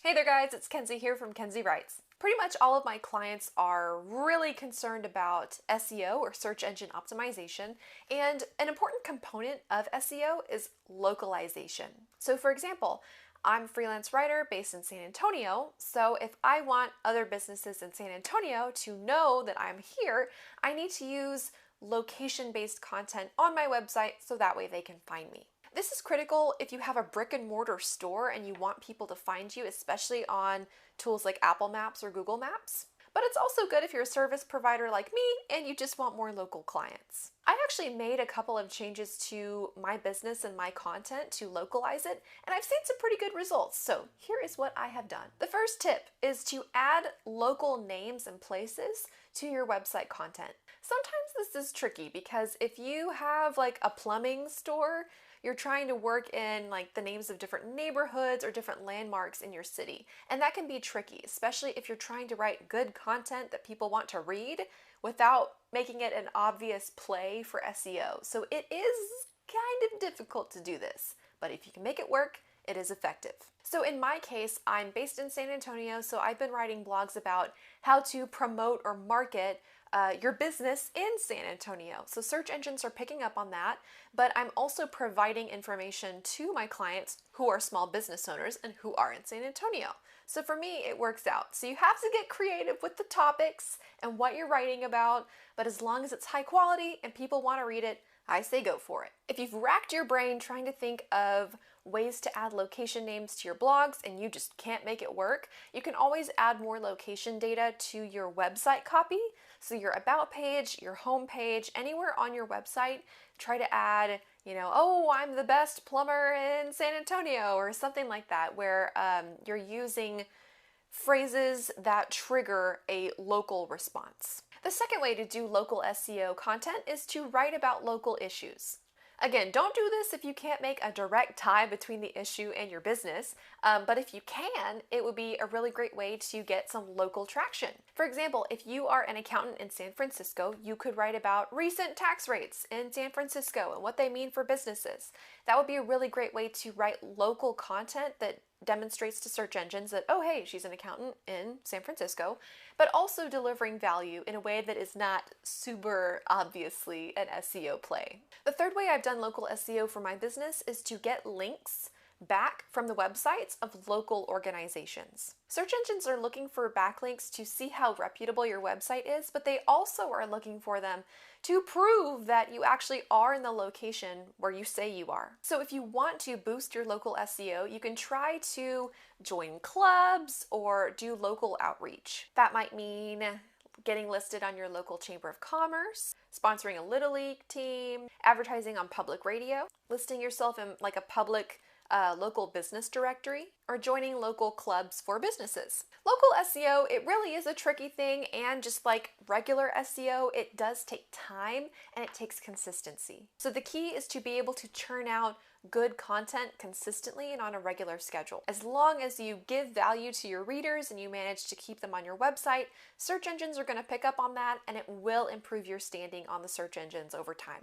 Hey there guys, it's Kenzie here from Kenzie Writes. Pretty much all of my clients are really concerned about SEO or search engine optimization, and an important component of SEO is localization. So for example, I'm a freelance writer based in San Antonio, so if I want other businesses in San Antonio to know that I'm here, I need to use location-based content on my website so that way they can find me. This is critical if you have a brick and mortar store and you want people to find you, especially on tools like Apple Maps or Google Maps. But it's also good if you're a service provider like me and you just want more local clients. I actually made a couple of changes to my business and my content to localize it, and I've seen some pretty good results. So here is what I have done. The first tip is to add local names and places to your website content. Sometimes this is tricky because if you have like a plumbing store, you're trying to work in like the names of different neighborhoods or different landmarks in your city. And that can be tricky, especially if you're trying to write good content that people want to read without making it an obvious play for SEO. So it is kind of difficult to do this, but if you can make it work, it is effective. So in my case, I'm based in San Antonio, so I've been writing blogs about how to promote or market your business in San Antonio. So search engines are picking up on that, but I'm also providing information to my clients who are small business owners and who are in San Antonio. So for me, it works out. So you have to get creative with the topics and what you're writing about, but as long as it's high quality and people want to read it, I say go for it. If you've racked your brain trying to think of ways to add location names to your blogs and you just can't make it work, you can always add more location data to your website copy. So your about page, your home page, anywhere on your website, try to add, oh, I'm the best plumber in San Antonio or something like that, where you're using phrases that trigger a local response. The second way to do local SEO content is to write about local issues. Again, don't do this if you can't make a direct tie between the issue and your business, but if you can, it would be a really great way to get some local traction. For example, if you are an accountant in San Francisco, you could write about recent tax rates in San Francisco and what they mean for businesses. That would be a really great way to write local content that demonstrates to search engines that, oh, hey, she's an accountant in San Francisco, but also delivering value in a way that is not super obviously an SEO play. The third way I've done local SEO for my business is to get links back from the websites of local organizations. Search engines are looking for backlinks to see how reputable your website is, but they also are looking for them to prove that you actually are in the location where you say you are. So if you want to boost your local SEO, you can try to join clubs or do local outreach. That might mean getting listed on your local chamber of commerce, sponsoring a Little League team, advertising on public radio, listing yourself in like a public local business directory, or joining local clubs for businesses. Local SEO, it really is a tricky thing, and just like regular SEO, it does take time and it takes consistency. So the key is to be able to churn out good content consistently and on a regular schedule. As long as you give value to your readers and you manage to keep them on your website, search engines are going to pick up on that and it will improve your standing on the search engines over time.